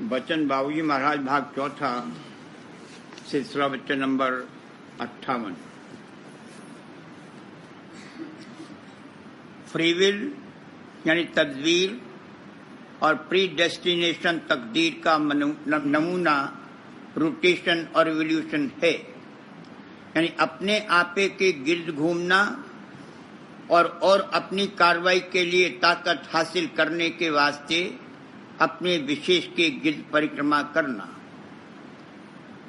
बचन बाबूजी महाराज भाग चौथा, सिलसिला बच्चन नंबर 58। फ्री विल यानी तदबीर और प्री डेस्टिनेशन तकदीर का नमूना रोटेशन और एवोल्यूशन है, यानी अपने आपे के गिर्द घूमना और अपनी कार्रवाई के लिए ताकत हासिल करने के वास्ते अपने विशेष के गिर्द परिक्रमा करना।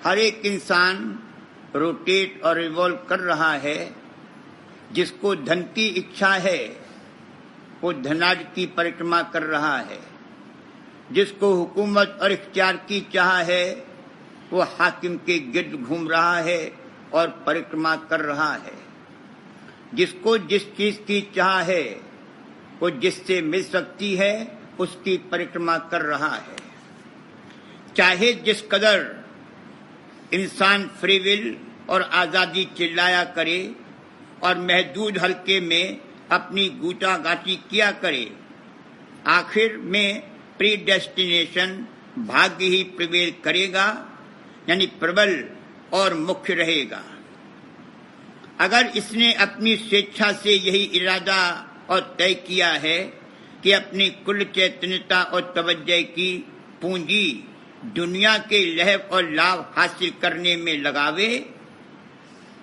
हर एक इंसान रोटेट और रिवॉल्व कर रहा है। जिसको धन की इच्छा है वो धनाढ्य की परिक्रमा कर रहा है, जिसको हुकूमत और इख्तियार की चाह है वो हाकिम के गिर्द घूम रहा है और परिक्रमा कर रहा है। जिसको जिस चीज की चाह है वो जिससे मिल सकती है उसकी परिक्रमा कर रहा है। चाहे जिस कदर इंसान फ्री विल और आजादी चिल्लाया करे और महदूद हल्के में अपनी गूटागाटी किया करे, आखिर में प्री डेस्टिनेशन भाग्य ही प्रिवेल करेगा, यानी प्रबल और मुख्य रहेगा। अगर इसने अपनी स्वेच्छा से यही इरादा और तय किया है कि अपनी कुल चैतन्यता और तवज्जो की पूंजी दुनिया के लहव और लाभ हासिल करने में लगावे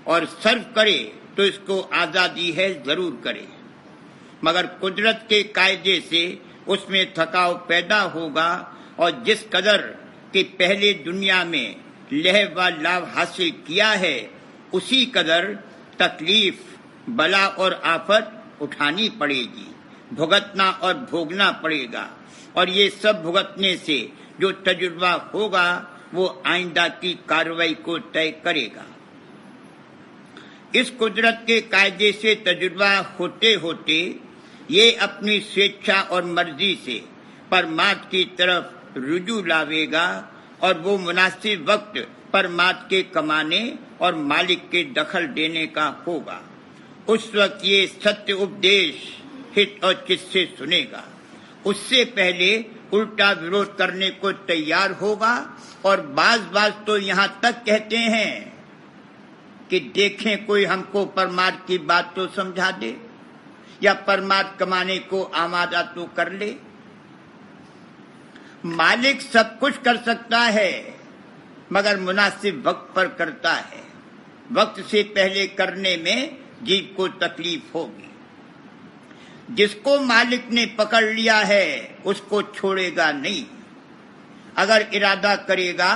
और सर्व करे, तो इसको आजादी है जरूर करे। मगर कुदरत के कायदे से उसमें थकाव पैदा होगा और जिस कदर के पहले दुनिया में लहव व लाभ हासिल किया है उसी कदर तकलीफ, बला और आफत उठानी पड़ेगी, भुगतना और भोगना पड़ेगा। और ये सब भुगतने से जो तजुर्बा होगा वो आइंदा की कार्रवाई को तय करेगा। इस कुदरत के कायदे से तजुर्बा होते होते ये अपनी स्वेच्छा और मर्जी से परमात्मा की तरफ रुजू लावेगा और वो मुनासिब वक्त परमात्मा के कमाने और मालिक के दखल देने का होगा। उस वक्त ये सत्य उपदेश हित और चित्त से सुनेगा। उससे पहले उल्टा विरोध करने को तैयार होगा और बाज तो यहाँ तक कहते हैं कि देखें कोई हमको परमात्मा की बात तो समझा दे या परमात्मा कमाने को आमादा तो कर ले। मालिक सब कुछ कर सकता है मगर मुनासिब वक्त पर करता है। वक्त से पहले करने में जीव को तकलीफ होगी। जिसको मालिक ने पकड़ लिया है उसको छोड़ेगा नहीं। अगर इरादा करेगा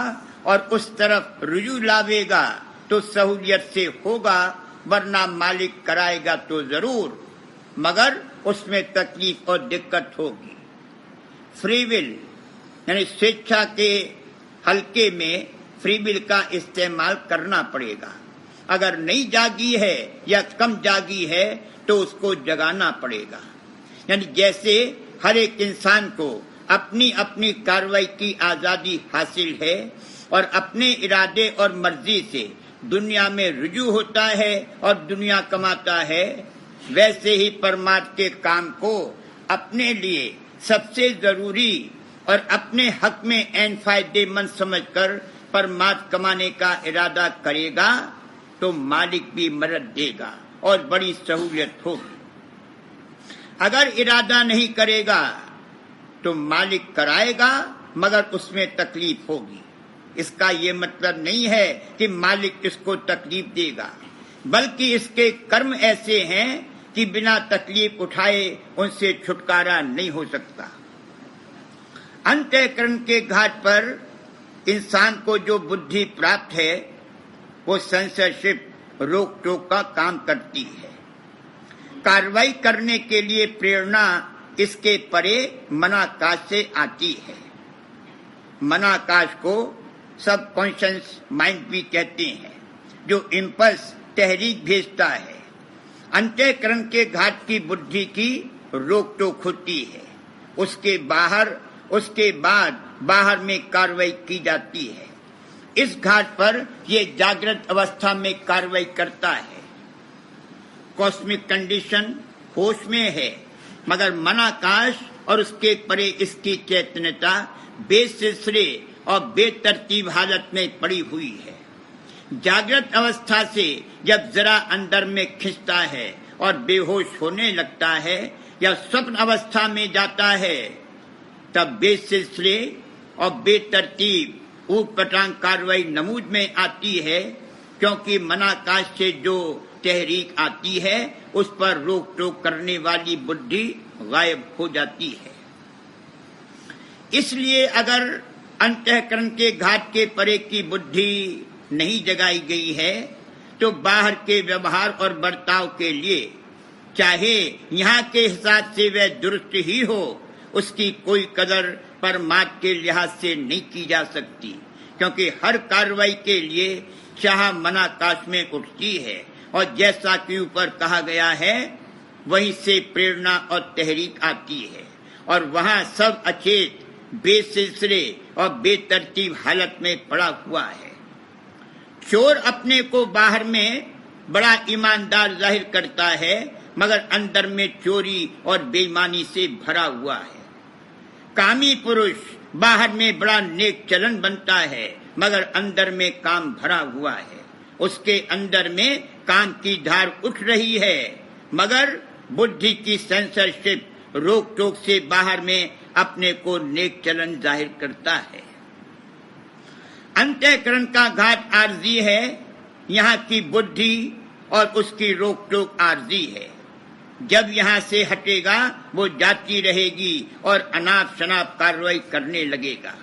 और उस तरफ रुजू लावेगा तो सहूलियत से होगा, वरना मालिक कराएगा तो जरूर मगर उसमें तकलीफ और दिक्कत होगी। फ्री विल यानी स्वेच्छा के हल्के में फ्री विल का इस्तेमाल करना पड़ेगा। अगर नहीं जागी है या कम जागी है तो उसको जगाना पड़ेगा। यानी जैसे हर एक इंसान को अपनी अपनी कार्रवाई की आजादी हासिल है और अपने इरादे और मर्जी से दुनिया में रुजू होता है और दुनिया कमाता है, वैसे ही परमात्मा के काम को अपने लिए सबसे जरूरी और अपने हक में ऐन फायदेमंद समझकर परमात्मा कमाने का इरादा करेगा तो मालिक भी मदद देगा और बड़ी सहूलियत होगी। अगर इरादा नहीं करेगा तो मालिक कराएगा मगर उसमें तकलीफ होगी। इसका ये मतलब नहीं है कि मालिक इसको तकलीफ देगा, बल्कि इसके कर्म ऐसे हैं कि बिना तकलीफ उठाए उनसे छुटकारा नहीं हो सकता। अंतःकरण के घाट पर इंसान को जो बुद्धि प्राप्त है वो सेंसरशिप, रोक टोक का काम करती है। कार्रवाई करने के लिए प्रेरणा इसके परे मनाकाश से आती है। मनाकाश को सबकॉन्शियस माइंड भी कहते हैं, जो इम्पल्स तहरीक भेजता है। अंतःकरण के घाट की बुद्धि की रोक टोक होती है। उसके बाद बाहर में कार्रवाई की जाती है। इस घाट पर यह जागृत अवस्था में कार्रवाई करता है। कॉस्मिक कंडीशन होश में है मगर मनाकाश और उसके परे इसकी चैतन्यता बेसिलसिले और बेतरतीब हालत में पड़ी हुई है। जागृत अवस्था से जब जरा अंदर में खिंचता है और बेहोश होने लगता है या स्वप्न अवस्था में जाता है, तब बेसिलसिले और बेतरतीब ऊटपटांग कार्रवाई नमूद में आती है, क्योंकि मनाकाश से जो तहरीक आती है उस पर रोक टोक करने वाली बुद्धि गायब हो जाती है। इसलिए अगर अंतःकरण के घाट के परे की बुद्धि नहीं जगाई गई है तो बाहर के व्यवहार और बर्ताव के लिए, चाहे यहाँ के हिसाब से वह दुरुस्त ही हो, उसकी कोई कदर परमात्मा के लिहाज से नहीं की जा सकती, क्योंकि हर कार्रवाई के लिए चाह मनाकाश में उठती है और जैसा कि ऊपर कहा गया है वहीं से प्रेरणा और तहरीक आती है और वहाँ सब अचेत, बेसिलसिले और बेतरतीब हालत में पड़ा हुआ है। चोर अपने को बाहर में बड़ा ईमानदार जाहिर करता है, मगर अंदर में चोरी और बेईमानी से भरा हुआ है। कामी पुरुष बाहर में बड़ा नेक चलन बनता है, मगर अंदर में काम भरा हुआ है। उसके अंदर में काम की धार उठ रही है, मगर बुद्धि की सेंसरशिप रोक टोक से बाहर में अपने को नेक चलन जाहिर करता है। अंतःकरण का घाट आर्जी है, यहाँ की बुद्धि और उसकी रोक टोक आर्जी है। जब यहाँ से हटेगा वो जाती रहेगी और अनाप शनाप कार्रवाई करने लगेगा।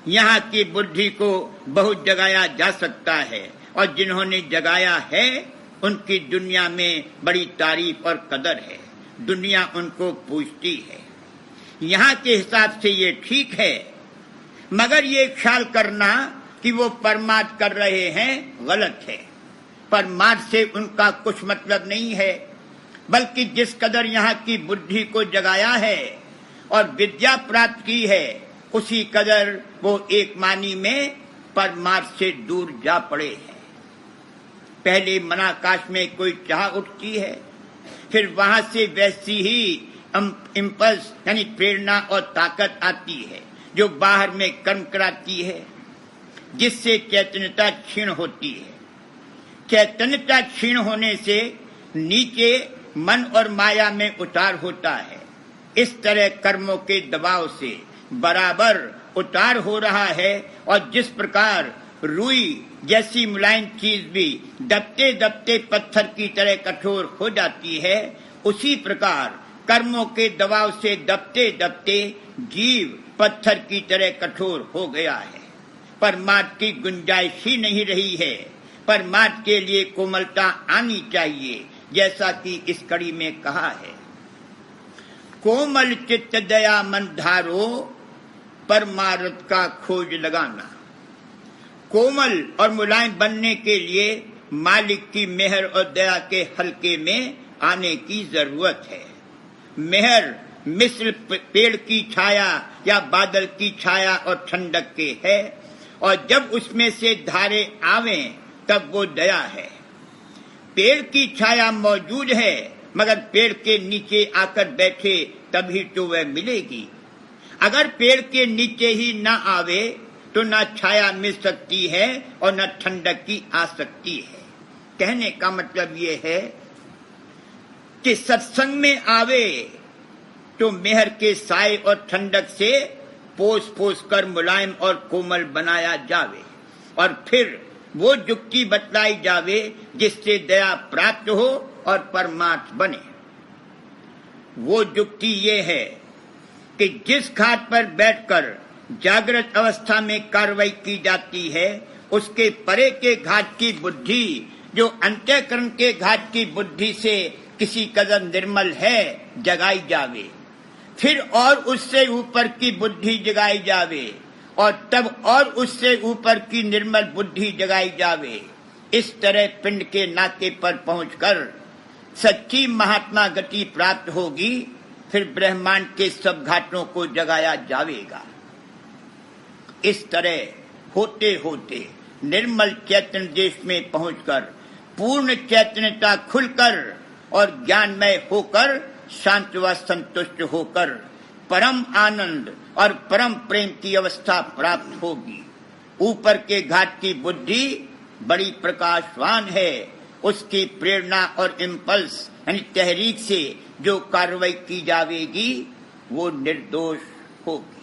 यहाँ की बुद्धि को बहुत जगाया जा सकता है और जिन्होंने जगाया है उनकी दुनिया में बड़ी तारीफ और कदर है। दुनिया उनको पूछती है। यहाँ के हिसाब से ये ठीक है, मगर ये ख्याल करना कि वो परमार्थ कर रहे हैं गलत है। परमार्थ से उनका कुछ मतलब नहीं है, बल्कि जिस कदर यहाँ की बुद्धि को जगाया है और विद्या प्राप्त की है, उसी कदर वो एक मानी में परमार्थ से दूर जा पड़े हैं। पहले मनाकाश में कोई चाह उठती है, फिर वहां से वैसी ही इम्पल्स यानी प्रेरणा और ताकत आती है जो बाहर में कर्म कराती है, जिससे चैतन्यता क्षीण होती है। चैतन्यता क्षीण होने से नीचे मन और माया में उतार होता है। इस तरह कर्मों के दबाव से बराबर उतार हो रहा है और जिस प्रकार रुई जैसी मुलायम चीज भी दबते दबते पत्थर की तरह कठोर हो जाती है, उसी प्रकार कर्मों के दबाव से दबते दबते जीव पत्थर की तरह कठोर हो गया है। परमात्मा की गुंजाइश ही नहीं रही है। परमात्मा के लिए कोमलता आनी चाहिए, जैसा कि इस कड़ी में कहा है, कोमल चित्त दया मन धारो परमार्थ का खोज लगाना। कोमल और मुलायम बनने के लिए मालिक की मेहर और दया के हल्के में आने की जरूरत है। मेहर मिस्र पेड़ की छाया या बादल की छाया और ठंडक के है, और जब उसमें से धारे आवे तब वो दया है। पेड़ की छाया मौजूद है, मगर पेड़ के नीचे आकर बैठे तभी तो वह मिलेगी। अगर पेड़ के नीचे ही न आवे तो न छाया मिल सकती है और न ठंडक की आ सकती है। कहने का मतलब ये है कि सत्संग में आवे तो मेहर के साए और ठंडक से पोस पोस कर मुलायम और कोमल बनाया जावे, और फिर वो युक्ति बतलाई जावे जिससे दया प्राप्त हो और परमार्थ बने। वो युक्ति ये है कि जिस घाट पर बैठकर जागृत अवस्था में कार्रवाई की जाती है, उसके परे के घाट की बुद्धि जो अंतःकरण के घाट की बुद्धि से किसी कदर निर्मल है, जगाई जावे। फिर और उससे ऊपर की बुद्धि जगाई जावे, और तब और उससे ऊपर की निर्मल बुद्धि जगाई जावे। इस तरह पिंड के नाके पर पहुंचकर सच्ची महात्मा गति प्राप्त होगी। फिर ब्रह्मांड के सब घाटों को जगाया जावेगा। इस तरह होते होते निर्मल चैतन्य देश में पहुंचकर पूर्ण चैतन्यता खुलकर और ज्ञानमय होकर शांत व संतुष्ट होकर परम आनंद और परम प्रेम की अवस्था प्राप्त होगी। ऊपर के घाट की बुद्धि बड़ी प्रकाशवान है, उसकी प्रेरणा और इम्पल्स यानी तहरीक से जो कार्रवाई की जाएगी वो निर्दोष होगी।